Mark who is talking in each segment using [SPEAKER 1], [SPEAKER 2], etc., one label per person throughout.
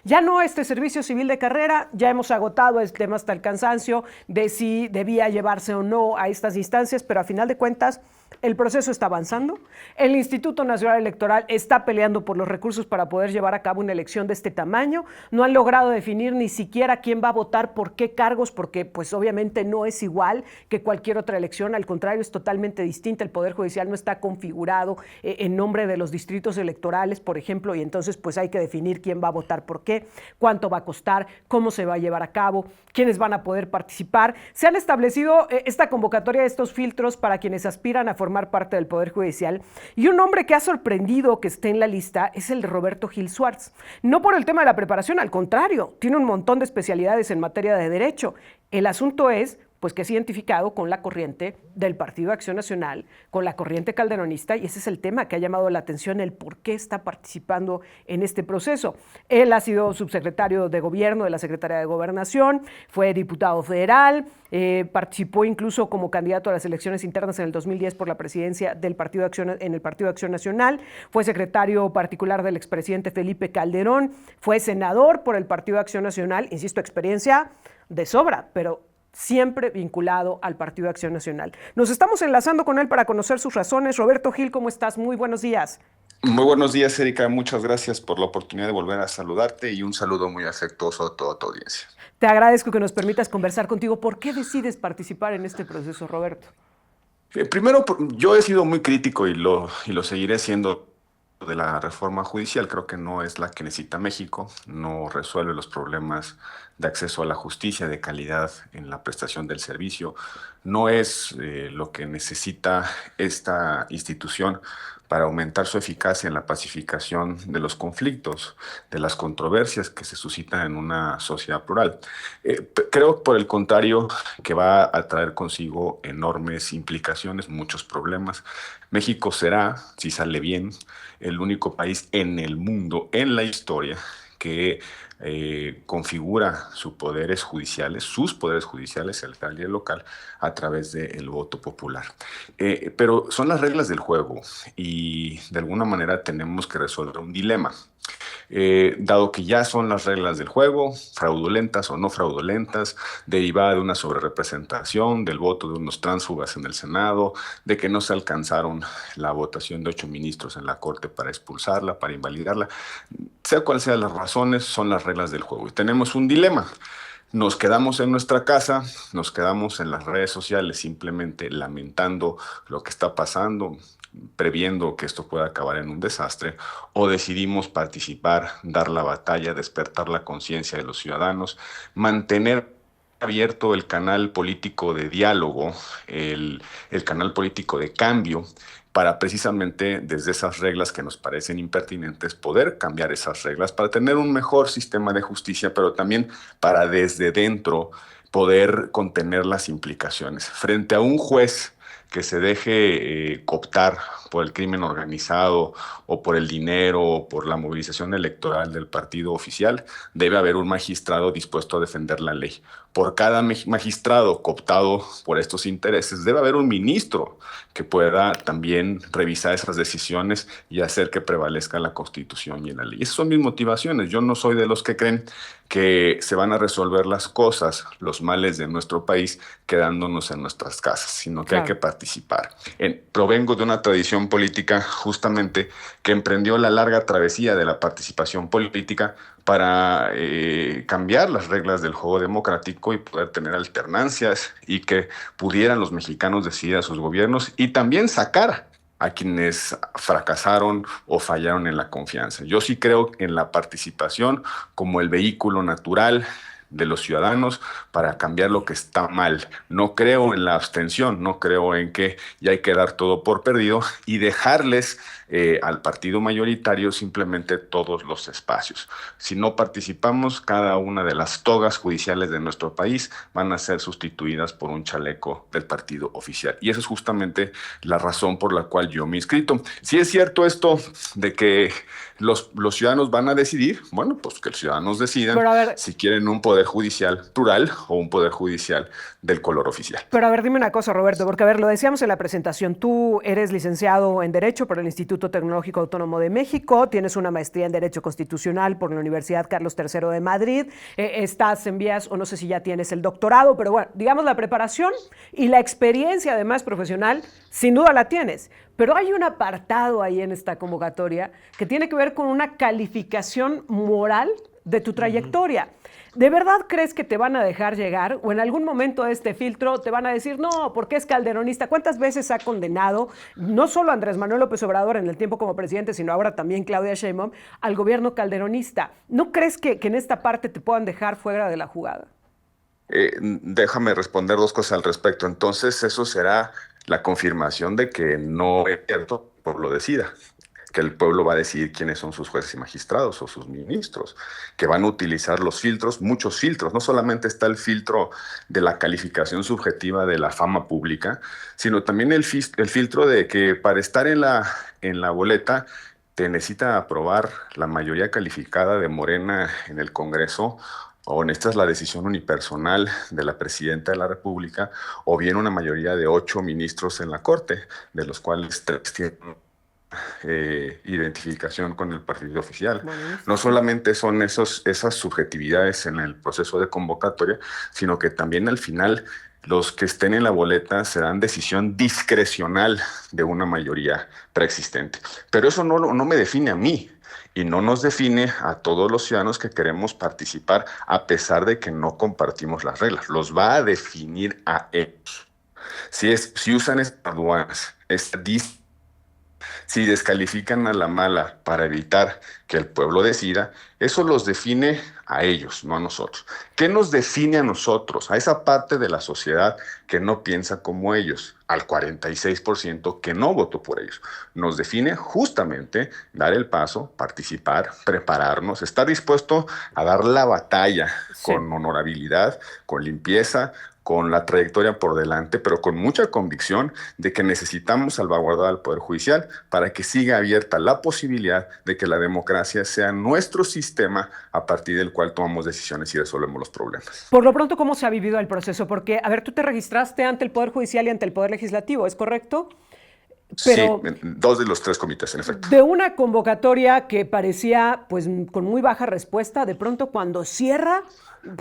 [SPEAKER 1] Ya no este servicio civil de carrera, ya hemos agotado el tema hasta el cansancio de si debía llevarse o no a estas instancias, pero a final de cuentas el proceso está avanzando. El Instituto Nacional Electoral está peleando por los recursos para poder llevar a cabo una elección de este tamaño. No han logrado definir ni siquiera quién va a votar por qué cargos, porque pues obviamente no es igual que cualquier otra elección. Al contrario, es totalmente distinta. El Poder Judicial no está configurado en nombre de los distritos electorales, por ejemplo, y entonces pues hay que definir quién va a votar por qué, cuánto va a costar, cómo se va a llevar a cabo, quiénes van a poder participar. Se han establecido esta convocatoria de estos filtros para quienes aspiran a formar parte del Poder Judicial, y un nombre que ha sorprendido que esté en la lista es el de Roberto Gil Suárez. No por el tema de la preparación, al contrario, tiene un montón de especialidades en materia de derecho. El asunto es pues que es identificado con la corriente del Partido Acción Nacional, con la corriente calderonista, y ese es el tema que ha llamado la atención, el por qué está participando en este proceso. Él ha sido subsecretario de Gobierno de la Secretaría de Gobernación, fue diputado federal, participó incluso como candidato a las elecciones internas en el 2010 por la presidencia del Partido en el Partido Acción Nacional, fue secretario particular del expresidente Felipe Calderón, fue senador por el Partido Acción Nacional, insisto, experiencia de sobra, pero siempre vinculado al Partido Acción Nacional. Nos estamos enlazando con él para conocer sus razones. Roberto Gil, ¿cómo estás? Muy buenos días.
[SPEAKER 2] Muy buenos días, Erika. Muchas gracias por la oportunidad de volver a saludarte y un saludo muy afectuoso a toda tu audiencia.
[SPEAKER 1] Te agradezco que nos permitas conversar contigo. ¿Por qué decides participar en este proceso, Roberto?
[SPEAKER 2] Primero, yo he sido muy crítico y lo seguiré siendo de la reforma judicial. Creo que no es la que necesita México, no resuelve los problemas de acceso a la justicia, de calidad en la prestación del servicio, no es lo que necesita esta institución para aumentar su eficacia en la pacificación de los conflictos, de las controversias que se suscitan en una sociedad plural. Creo, por el contrario, que va a traer consigo enormes implicaciones, muchos problemas. México será, si sale bien, el único país en el mundo, en la historia, que configura sus poderes judiciales, el federal y el local, a través del voto popular. Pero son las reglas del juego y de alguna manera tenemos que resolver un dilema. Dado que ya son las reglas del juego, fraudulentas o no fraudulentas, derivada de una sobrerepresentación, del voto de unos tránsfugas en el Senado, de que no se alcanzaron la votación de 8 ministros en la Corte para expulsarla, para invalidarla, sea cual sean las razones, son las reglas del juego. Y tenemos un dilema. Nos quedamos en nuestra casa, nos quedamos en las redes sociales simplemente lamentando lo que está pasando, previendo que esto pueda acabar en un desastre, o decidimos participar, dar la batalla, despertar la conciencia de los ciudadanos, mantener abierto el canal político de diálogo, el canal político de cambio, para precisamente desde esas reglas que nos parecen impertinentes poder cambiar esas reglas para tener un mejor sistema de justicia, pero también para desde dentro poder contener las implicaciones. Frente a un juez que se deje cooptar por el crimen organizado o por el dinero o por la movilización electoral del partido oficial, debe haber un magistrado dispuesto a defender la ley. Por cada magistrado cooptado por estos intereses, debe haber un ministro que pueda también revisar esas decisiones y hacer que prevalezca la Constitución y la ley. Esas son mis motivaciones. Yo no soy de los que creen que se van a resolver las cosas, los males de nuestro país, quedándonos en nuestras casas, sino que hay que participar. Provengo de una tradición política justamente que emprendió la larga travesía de la participación política para cambiar las reglas del juego democrático y poder tener alternancias y que pudieran los mexicanos decidir a sus gobiernos y también sacar a quienes fracasaron o fallaron en la confianza. Yo sí creo en la participación como el vehículo natural de los ciudadanos para cambiar lo que está mal. No creo en la abstención, no creo en que ya hay que dar todo por perdido y dejarles al partido mayoritario simplemente todos los espacios. Si no participamos, cada una de las togas judiciales de nuestro país van a ser sustituidas por un chaleco del partido oficial. Y esa es justamente la razón por la cual yo me he inscrito. Si es cierto esto de que los ciudadanos van a decidir, bueno, pues que los ciudadanos decidan si quieren un poder judicial plural o un poder judicial del color oficial.
[SPEAKER 1] Pero a ver, dime una cosa, Roberto, porque a ver, lo decíamos en la presentación, tú eres licenciado en Derecho por el Instituto Instituto Tecnológico Autónomo de México, tienes una maestría en Derecho Constitucional por la Universidad Carlos III de Madrid, estás en vías, o no sé si ya tienes el doctorado, pero bueno, digamos la preparación y la experiencia además profesional, sin duda la tienes. Pero hay un apartado ahí en esta convocatoria que tiene que ver con una calificación moral de tu trayectoria. ¿De verdad crees que te van a dejar llegar o en algún momento de este filtro te van a decir, no, porque es calderonista? ¿Cuántas veces ha condenado, no solo Andrés Manuel López Obrador en el tiempo como presidente, sino ahora también Claudia Sheinbaum, al gobierno calderonista? ¿No crees que en esta parte te puedan dejar fuera de la jugada?
[SPEAKER 2] Déjame responder dos cosas al respecto. Entonces, eso será la confirmación de que no es cierto, el pueblo decida, que el pueblo va a decidir quiénes son sus jueces y magistrados o sus ministros, que van a utilizar los filtros, muchos filtros. No solamente está el filtro de la calificación subjetiva de la fama pública, sino también el filtro de que para estar en la boleta te necesita aprobar la mayoría calificada de Morena en el Congreso, o necesitas la decisión unipersonal de la presidenta de la República, o bien una mayoría de 8 ministros en la Corte, de los cuales 3 tienen identificación con el partido oficial. No solamente son esas subjetividades en el proceso de convocatoria, sino que también al final los que estén en la boleta serán decisión discrecional de una mayoría preexistente. Pero eso no me define a mí y no nos define a todos los ciudadanos que queremos participar a pesar de que no compartimos las reglas. Los va a definir a ellos. Si usan estas aduanas, si descalifican a la mala para evitar que el pueblo decida, eso los define a ellos, no a nosotros. ¿Qué nos define a nosotros? A esa parte de la sociedad que no piensa como ellos, al 46% que no votó por ellos. Nos define justamente dar el paso, participar, prepararnos, estar dispuesto a dar la batalla con honorabilidad, con limpieza, con la trayectoria por delante, pero con mucha convicción de que necesitamos salvaguardar al Poder Judicial para que siga abierta la posibilidad de que la democracia sea nuestro sistema a partir del cual tomamos decisiones y resolvemos los problemas.
[SPEAKER 1] Por lo pronto, ¿cómo se ha vivido el proceso? Porque, a ver, tú te registraste ante el Poder Judicial y ante el Poder Legislativo, ¿es correcto?
[SPEAKER 2] Pero sí, 2 de los 3 comités, en efecto.
[SPEAKER 1] De una convocatoria que parecía pues con muy baja respuesta, de pronto cuando cierra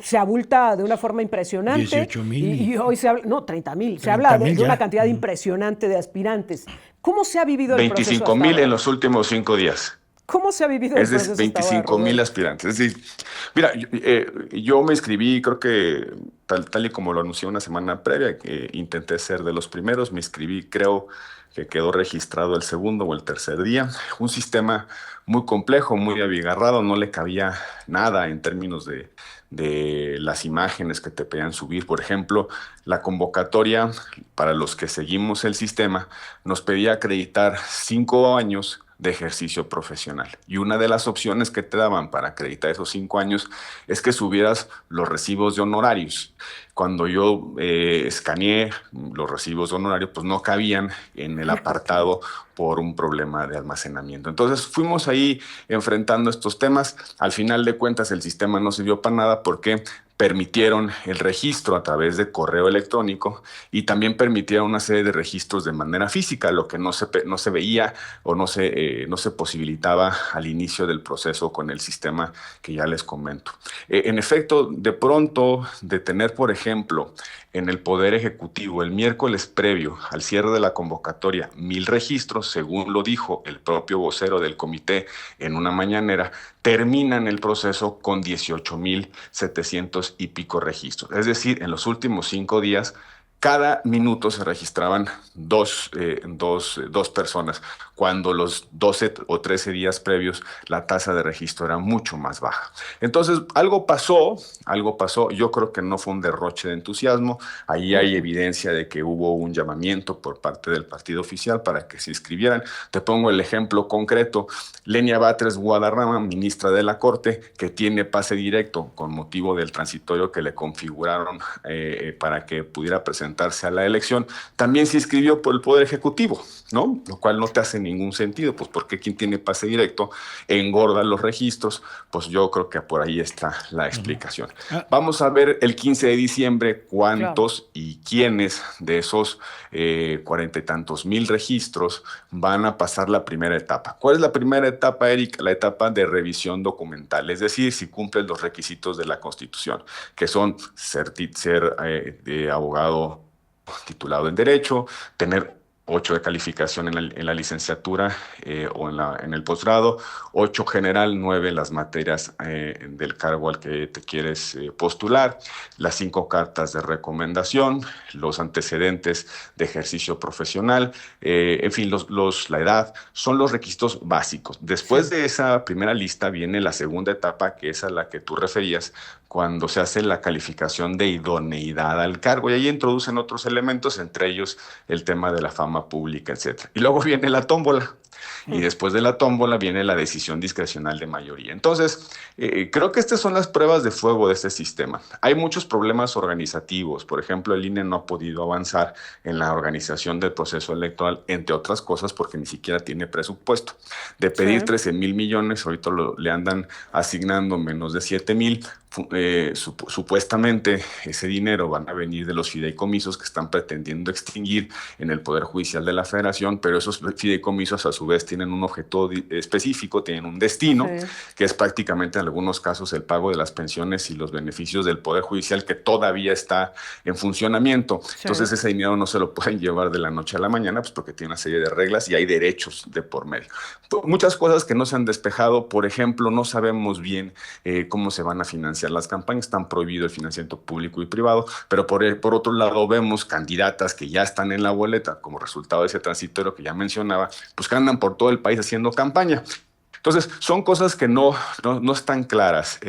[SPEAKER 1] se abulta de una forma impresionante.
[SPEAKER 3] 18,000.
[SPEAKER 1] Y hoy se habla, no, 30,000. Se habla de una cantidad impresionante de aspirantes. ¿Cómo se ha vivido el proceso?
[SPEAKER 2] 25,000 en los últimos 5 días.
[SPEAKER 1] ¿Cómo se ha vivido el proceso?
[SPEAKER 2] Es de 25,000 aspirantes. Es decir, mira, yo me inscribí, creo que tal y como lo anuncié una semana previa, que intenté ser de los primeros, me inscribí, creo que quedó registrado el segundo o el tercer día. Un sistema muy complejo, muy abigarrado, no le cabía nada en términos de las imágenes que te pedían subir. Por ejemplo, la convocatoria, para los que seguimos el sistema, nos pedía acreditar 5 años de ejercicio profesional. Y una de las opciones que te daban para acreditar esos 5 años es que subieras los recibos de honorarios. Cuando yo escaneé los recibos de honorarios, pues no cabían en el apartado por un problema de almacenamiento. Entonces fuimos ahí enfrentando estos temas. Al final de cuentas el sistema no sirvió para nada porque permitieron el registro a través de correo electrónico y también permitieron una serie de registros de manera física, lo que no se veía o no se posibilitaba al inicio del proceso con el sistema que ya les comento. En efecto, de pronto, de tener, por ejemplo, en el Poder Ejecutivo el miércoles previo al cierre de la convocatoria 1,000 registros, según lo dijo el propio vocero del comité en una mañanera, terminan el proceso con 18,700 y pico registros. Es decir, en los últimos 5 días, cada minuto se registraban dos personas, cuando los 12 o 13 días previos la tasa de registro era mucho más baja. Entonces, algo pasó, yo creo que no fue un derroche de entusiasmo, ahí hay evidencia de que hubo un llamamiento por parte del partido oficial para que se inscribieran. Te pongo el ejemplo concreto, Lenia Batres Guadarrama, ministra de la Corte, que tiene pase directo con motivo del transitorio que le configuraron para que pudiera presentar presentarse a la elección, también se inscribió por el Poder Ejecutivo, ¿no? Lo cual no te hace ningún sentido, pues porque quien tiene pase directo engorda los registros, pues yo creo que por ahí está la explicación. Vamos a ver el 15 de diciembre cuántos y quiénes de esos 40 y tantos mil registros van a pasar la primera etapa. ¿Cuál es la primera etapa, Eric? La etapa de revisión documental, es decir, si cumplen los requisitos de la Constitución, que son ser abogado titulado en Derecho, tener 8 de calificación en la licenciatura o en el posgrado, 8 general, 9 las materias del cargo al que te quieres postular, las 5 cartas de recomendación, los antecedentes de ejercicio profesional, en fin, la edad, son los requisitos básicos. Después de esa primera lista viene la segunda etapa, que es a la que tú referías, cuando se hace la calificación de idoneidad al cargo, y ahí introducen otros elementos, entre ellos el tema de la fama pública, etc. Y luego viene la tómbola, y después de la tómbola viene la decisión discrecional de mayoría. Entonces, creo que estas son las pruebas de fuego de este sistema. Hay muchos problemas organizativos. Por ejemplo, el INE no ha podido avanzar en la organización del proceso electoral, entre otras cosas porque ni siquiera tiene presupuesto. De pedir 13,000 millones, ahorita le andan asignando menos de 7,000. Supuestamente ese dinero van a venir de los fideicomisos que están pretendiendo extinguir en el Poder Judicial de la Federación, pero esos fideicomisos a su vez tienen un objeto específico, tienen un destino, que es prácticamente en algunos casos el pago de las pensiones y los beneficios del Poder Judicial, que todavía está en funcionamiento. Entonces ese dinero no se lo pueden llevar de la noche a la mañana, pues porque tiene una serie de reglas y hay derechos de por medio. Muchas cosas que no se han despejado. Por ejemplo, no sabemos bien cómo se van a financiar las campañas, están prohibido el financiamiento público y privado, pero por otro lado vemos candidatas que ya están en la boleta como resultado de ese transitorio que ya mencionaba, pues que andan por todo el país haciendo campaña. Entonces, son cosas que no están claras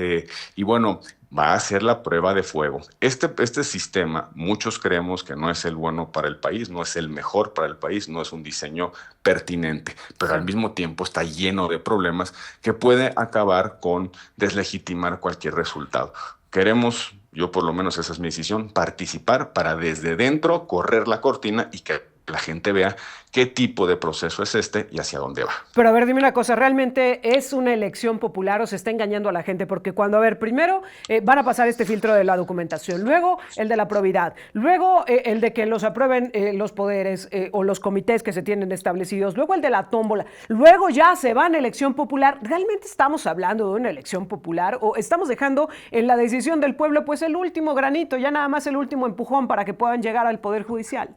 [SPEAKER 2] y bueno, va a ser la prueba de fuego. Este sistema, muchos creemos que no es el bueno para el país, no es el mejor para el país, no es un diseño pertinente, pero al mismo tiempo está lleno de problemas que puede acabar con deslegitimar cualquier resultado. Queremos, yo por lo menos esa es mi decisión, participar para desde dentro correr la cortina y que la gente vea qué tipo de proceso es este y hacia dónde va.
[SPEAKER 1] Pero a ver, dime una cosa, ¿realmente es una elección popular o se está engañando a la gente? Porque cuando, a ver, primero van a pasar este filtro de la documentación, luego el de la probidad, luego el de que los aprueben los poderes o los comités que se tienen establecidos, luego el de la tómbola, luego ya se va en elección popular. ¿Realmente estamos hablando de una elección popular o estamos dejando en la decisión del pueblo pues el último granito, ya nada más el último empujón para que puedan llegar al Poder Judicial?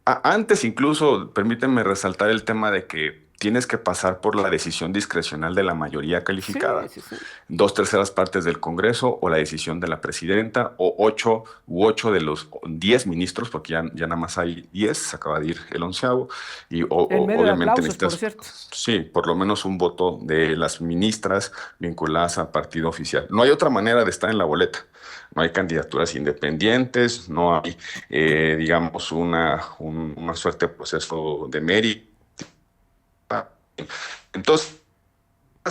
[SPEAKER 2] Antes incluso, permíteme resaltar el tema de que tienes que pasar por la decisión discrecional de la mayoría calificada.
[SPEAKER 1] Sí.
[SPEAKER 2] 2/3 partes del Congreso o la decisión de la presidenta o 8 de los 10 ministros, porque ya nada más hay 10, se acaba de ir el 11º. Y
[SPEAKER 1] en medio
[SPEAKER 2] obviamente
[SPEAKER 1] de aplausos,
[SPEAKER 2] necesitas,
[SPEAKER 1] por cierto.
[SPEAKER 2] Sí, por lo menos un voto de las ministras vinculadas al partido oficial. No hay otra manera de estar en la boleta. No hay candidaturas independientes, no hay, digamos, una suerte de proceso de mérito. Entonces,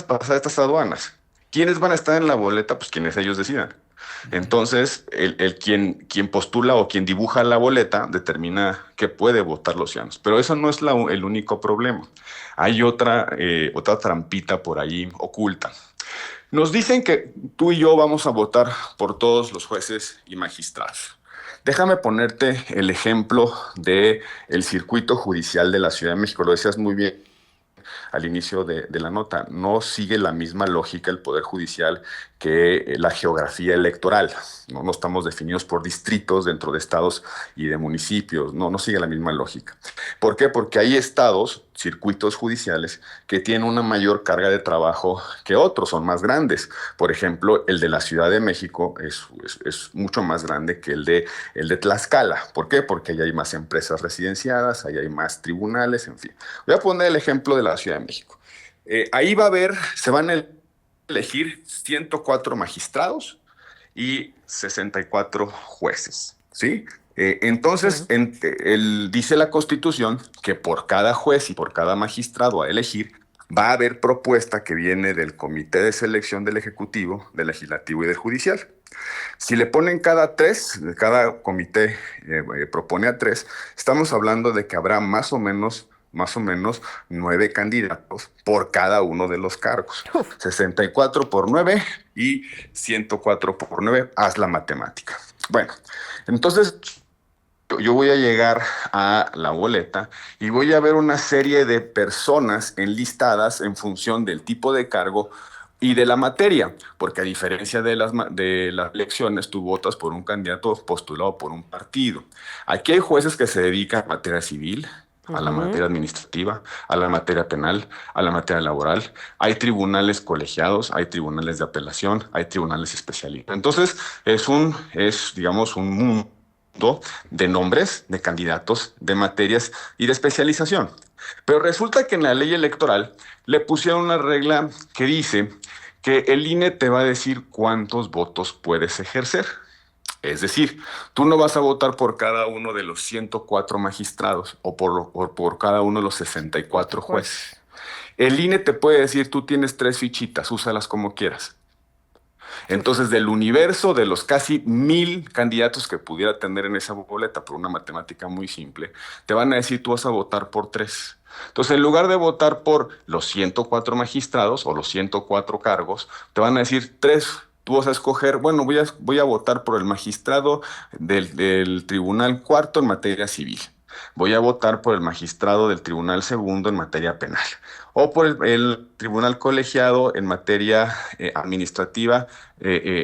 [SPEAKER 2] pasar estas aduanas. ¿Quiénes van a estar en la boleta? Pues quienes ellos decidan. Entonces, quien postula o quien dibuja la boleta determina que puede votar los ciudadanos. Pero eso no es el único problema. Hay otra trampita por ahí oculta. Nos dicen que tú y yo vamos a votar por todos los jueces y magistrados. Déjame ponerte el ejemplo del circuito judicial de la Ciudad de México. Lo decías muy bien al inicio de la nota. No sigue la misma lógica el Poder Judicial que la geografía electoral. No estamos definidos por distritos dentro de estados y de municipios. No sigue la misma lógica. ¿Por qué? Porque hay estados, circuitos judiciales, que tienen una mayor carga de trabajo que otros, son más grandes. Por ejemplo, el de la Ciudad de México es mucho más grande que el de Tlaxcala. ¿Por qué? Porque ahí hay más empresas residenciadas, ahí hay más tribunales, en fin. Voy a poner el ejemplo de la Ciudad de México. Ahí se van a elegir 104 magistrados y 64 jueces, ¿sí? Entonces, dice la Constitución que por cada juez y por cada magistrado a elegir va a haber propuesta que viene del Comité de Selección del Ejecutivo, del Legislativo y del Judicial. Si le ponen cada comité propone a tres, estamos hablando de que habrá más o menos 9 candidatos por cada uno de los cargos.
[SPEAKER 1] Uf.
[SPEAKER 2] 64 por 9 y 104 por 9. Haz la matemática. Bueno, entonces yo voy a llegar a la boleta y voy a ver una serie de personas enlistadas en función del tipo de cargo y de la materia, porque a diferencia de las elecciones, tú votas por un candidato postulado por un partido. Aquí hay jueces que se dedican a materia civil, a la materia administrativa, a la materia penal, a la materia laboral. Hay tribunales colegiados, hay tribunales de apelación, hay tribunales especializados. Entonces, digamos, un mundo de nombres, de candidatos, de materias y de especialización. Pero resulta que en la ley electoral le pusieron una regla que dice que el INE te va a decir cuántos votos puedes ejercer. Es decir, tú no vas a votar por cada uno de los 104 magistrados o por cada uno de los 64 jueces. El INE te puede decir, tú tienes 3 fichitas, úsalas como quieras. Entonces, del universo de los casi 1000 candidatos que pudiera tener en esa boleta, por una matemática muy simple, te van a decir, tú vas a votar por 3. Entonces, en lugar de votar por los 104 magistrados o los 104 cargos, te van a decir 3. Tú vas a escoger, bueno, voy a votar por el magistrado del Tribunal Cuarto en materia civil. Voy a votar por el magistrado del Tribunal Segundo en materia penal. O por el Tribunal Colegiado en materia administrativa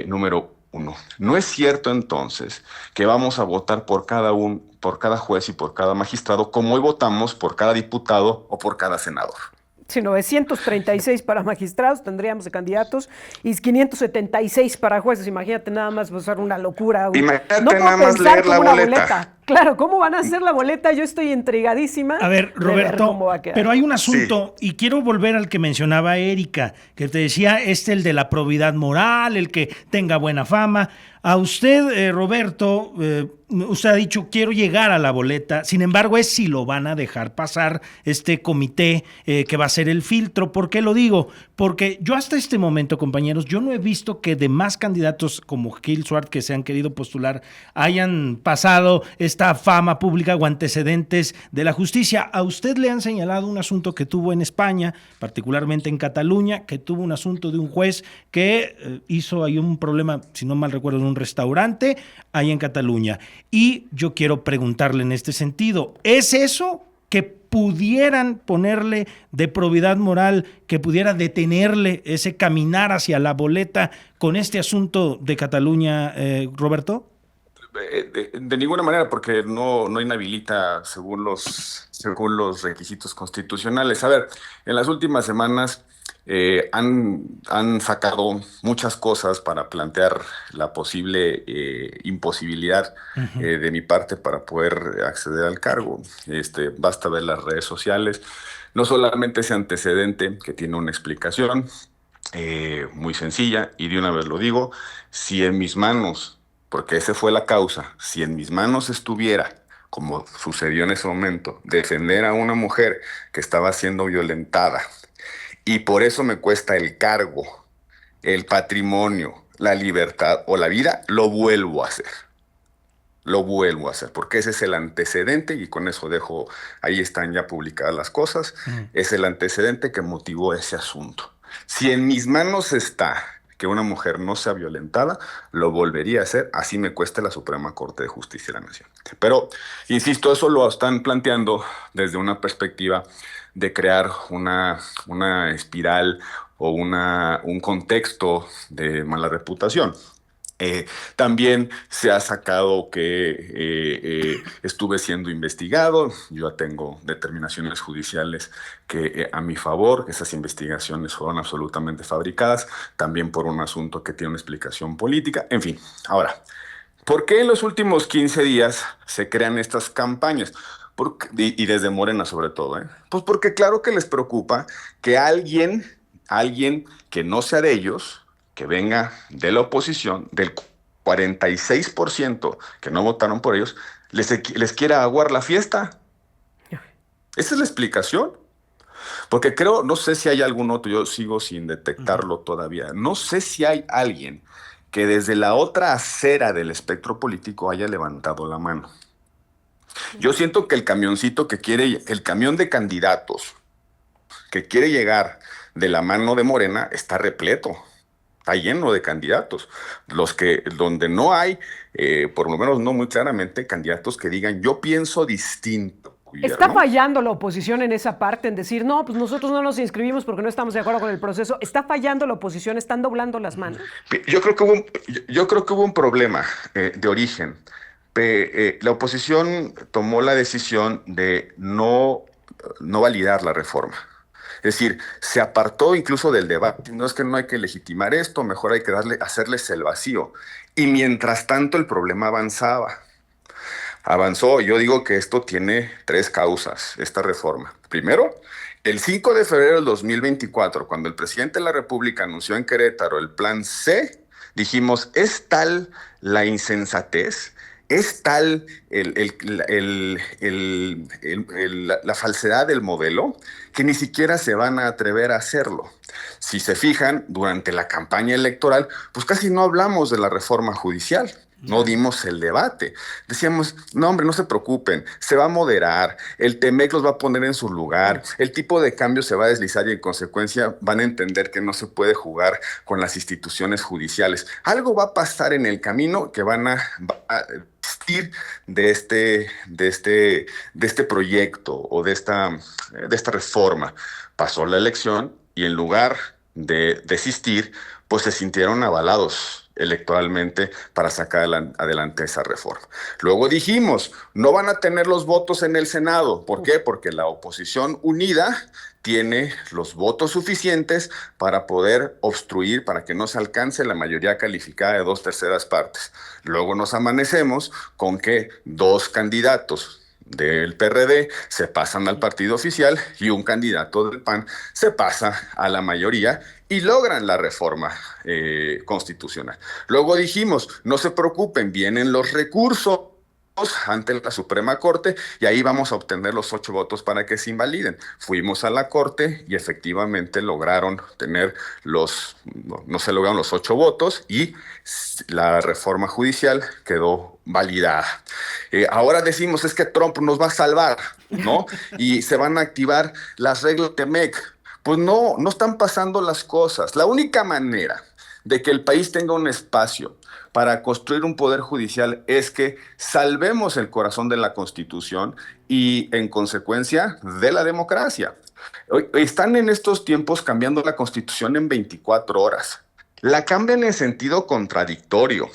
[SPEAKER 2] número 1. No es cierto entonces que vamos a votar por cada juez y por cada magistrado, como hoy votamos por cada diputado o por cada senador.
[SPEAKER 1] Sí, 936 para magistrados tendríamos de candidatos y 576 para jueces. Imagínate nada más, va a ser una locura.
[SPEAKER 2] Imagínate
[SPEAKER 1] no puedo
[SPEAKER 2] nada más
[SPEAKER 1] pensar
[SPEAKER 2] leer la
[SPEAKER 1] como una
[SPEAKER 2] boleta.
[SPEAKER 1] Claro, ¿cómo van a hacer la boleta? Yo estoy intrigadísima.
[SPEAKER 3] A ver,
[SPEAKER 1] de ver
[SPEAKER 3] Roberto,
[SPEAKER 1] cómo va a quedar.
[SPEAKER 3] pero hay un asunto, y quiero volver al que mencionaba Erika, que te decía, el de la probidad moral, el que tenga buena fama. A usted, Roberto, usted ha dicho, quiero llegar a la boleta, sin embargo, es si lo van a dejar pasar este comité que va a ser el filtro. ¿Por qué lo digo? Porque yo hasta este momento, compañeros, yo no he visto que demás candidatos como Gil Swart que se han querido postular hayan pasado esta fama pública o antecedentes de la justicia. A usted le han señalado un asunto que tuvo en España, particularmente en Cataluña, que tuvo un asunto de un juez que hizo ahí un problema, si no mal recuerdo, en un restaurante ahí en Cataluña. Y yo quiero preguntarle en este sentido, ¿es eso que pudieran ponerle de probidad moral, que pudiera detenerle ese caminar hacia la boleta con este asunto de Cataluña, Roberto?
[SPEAKER 2] De ninguna manera, porque no inhabilita según los requisitos constitucionales. A ver, en las últimas semanas han sacado muchas cosas para plantear la posible imposibilidad de mi parte para poder acceder al cargo. Basta ver las redes sociales. No solamente ese antecedente que tiene una explicación muy sencilla, y de una vez lo digo, si en mis manos, porque esa fue la causa, si en mis manos estuviera, como sucedió en ese momento, defender a una mujer que estaba siendo violentada, y por eso me cuesta el cargo, el patrimonio, la libertad o la vida, lo vuelvo a hacer. Lo vuelvo a hacer, porque ese es el antecedente, y con eso dejo, ahí están ya publicadas las cosas, es el antecedente que motivó ese asunto. Si en mis manos está que una mujer no sea violentada, lo volvería a hacer, así me cueste la Suprema Corte de Justicia de la Nación. Pero, insisto, eso lo están planteando desde una perspectiva de crear una espiral o un contexto de mala reputación. También se ha sacado que estuve siendo investigado. Yo ya tengo determinaciones judiciales que a mi favor, esas investigaciones fueron absolutamente fabricadas, también por un asunto que tiene una explicación política. En fin, ahora, ¿por qué en los últimos 15 días se crean estas campañas? Y desde Morena sobre todo, Pues porque claro que les preocupa que alguien que no sea de ellos, que venga de la oposición, del 46% que no votaron por ellos, les quiera aguar la fiesta. Esa es la explicación. Porque no sé si hay algún otro, yo sigo sin detectarlo todavía, no sé si hay alguien que desde la otra acera del espectro político haya levantado la mano. Yo siento que el camión de candidatos que quiere llegar de la mano de Morena está repleto, está lleno de candidatos. Donde no hay, por lo menos no muy claramente, candidatos que digan, yo pienso distinto.
[SPEAKER 1] ¿Está
[SPEAKER 2] Guillermo.
[SPEAKER 1] fallando la oposición en esa parte, en decir, no, pues nosotros no nos inscribimos porque no estamos de acuerdo con el proceso? ¿Está fallando la oposición? ¿Están doblando las manos?
[SPEAKER 2] Yo creo que hubo un problema de origen. La oposición tomó la decisión de no validar la reforma. Es decir, se apartó incluso del debate. No es que no hay que legitimar esto, mejor hay que hacerles el vacío. Y mientras tanto el problema avanzó. Yo digo que esto tiene tres causas, esta reforma. Primero, el 5 de febrero del 2024, cuando el presidente de la República anunció en Querétaro el Plan C, dijimos, es tal la insensatez, es tal la falsedad del modelo, que ni siquiera se van a atrever a hacerlo. Si se fijan, durante la campaña electoral, pues casi no hablamos de la reforma judicial. No dimos el debate. Decíamos, no hombre, no se preocupen, se va a moderar, el TEMEC los va a poner en su lugar, el tipo de cambio se va a deslizar y en consecuencia van a entender que no se puede jugar con las instituciones judiciales. Algo va a pasar en el camino que va a desistir de este proyecto o de esta reforma. Pasó la elección y en lugar de desistir, pues se sintieron avalados electoralmente para sacar adelante esa reforma. Luego dijimos, no van a tener los votos en el Senado. ¿Por qué? Porque la oposición unida tiene los votos suficientes para poder obstruir, para que no se alcance la mayoría calificada de 2/3 partes. Luego nos amanecemos con que 2 candidatos del PRD se pasan al partido oficial y un candidato del PAN se pasa a la mayoría y logran la reforma constitucional. Luego dijimos, no se preocupen, vienen los recursos ante la Suprema Corte y ahí vamos a obtener los 8 votos para que se invaliden. Fuimos a la Corte y efectivamente lograron no se lograron los 8 votos y la reforma judicial quedó validada. Ahora decimos, es que Trump nos va a salvar, ¿no? Y se van a activar las reglas de TEMEC. Pues no están pasando las cosas. La única manera de que el país tenga un espacio para construir un poder judicial es que salvemos el corazón de la Constitución y, en consecuencia, de la democracia. Están en estos tiempos cambiando la Constitución en 24 horas. La cambian en sentido contradictorio.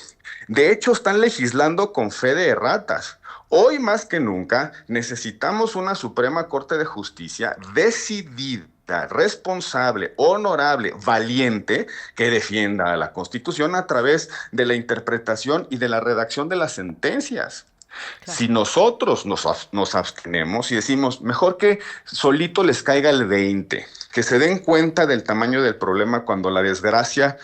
[SPEAKER 2] De hecho, están legislando con fe de erratas. Hoy más que nunca necesitamos una Suprema Corte de Justicia decidida, responsable, honorable, valiente, que defienda a la Constitución a través de la interpretación y de la redacción de las sentencias. Claro. Si nosotros nos abstenemos y decimos, mejor que solito les caiga el 20, que se den cuenta del tamaño del problema cuando la desgracia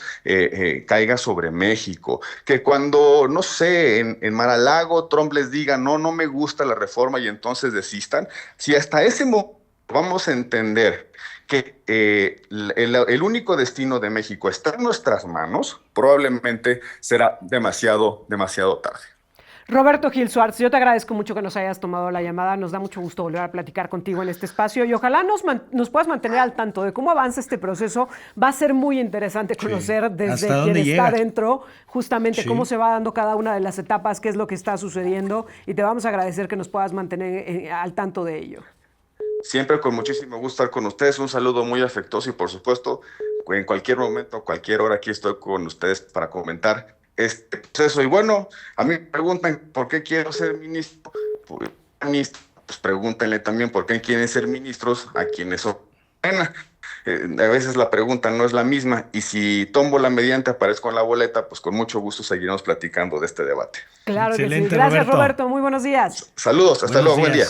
[SPEAKER 2] caiga sobre México, que cuando, no sé, en Mar-a-Lago Trump les diga, no me gusta la reforma y entonces desistan, si hasta ese momento vamos a entender que el único destino de México está en nuestras manos, probablemente será demasiado tarde.
[SPEAKER 1] Roberto Gil Suárez, yo te agradezco mucho que nos hayas tomado la llamada, nos da mucho gusto volver a platicar contigo en este espacio y ojalá nos puedas mantener al tanto de cómo avanza este proceso. Va a ser muy interesante conocer desde quien está dentro, justamente cómo se va dando cada una de las etapas, qué es lo que está sucediendo y te vamos a agradecer que nos puedas mantener al tanto de ello.
[SPEAKER 2] Siempre con muchísimo gusto estar con ustedes, un saludo muy afectuoso y por supuesto, en cualquier momento, cualquier hora aquí estoy con ustedes para comentar este proceso. Y bueno, a mí me preguntan por qué quiero ser ministro. Pues pregúntenle también por qué quieren ser ministros a quienes son. A veces la pregunta no es la misma y si tómbola mediante aparezco en la boleta, pues con mucho gusto seguiremos platicando de este debate.
[SPEAKER 1] Claro. Excelente, que sí. Gracias, Roberto. Muy buenos días.
[SPEAKER 2] Saludos, hasta luego, buen día.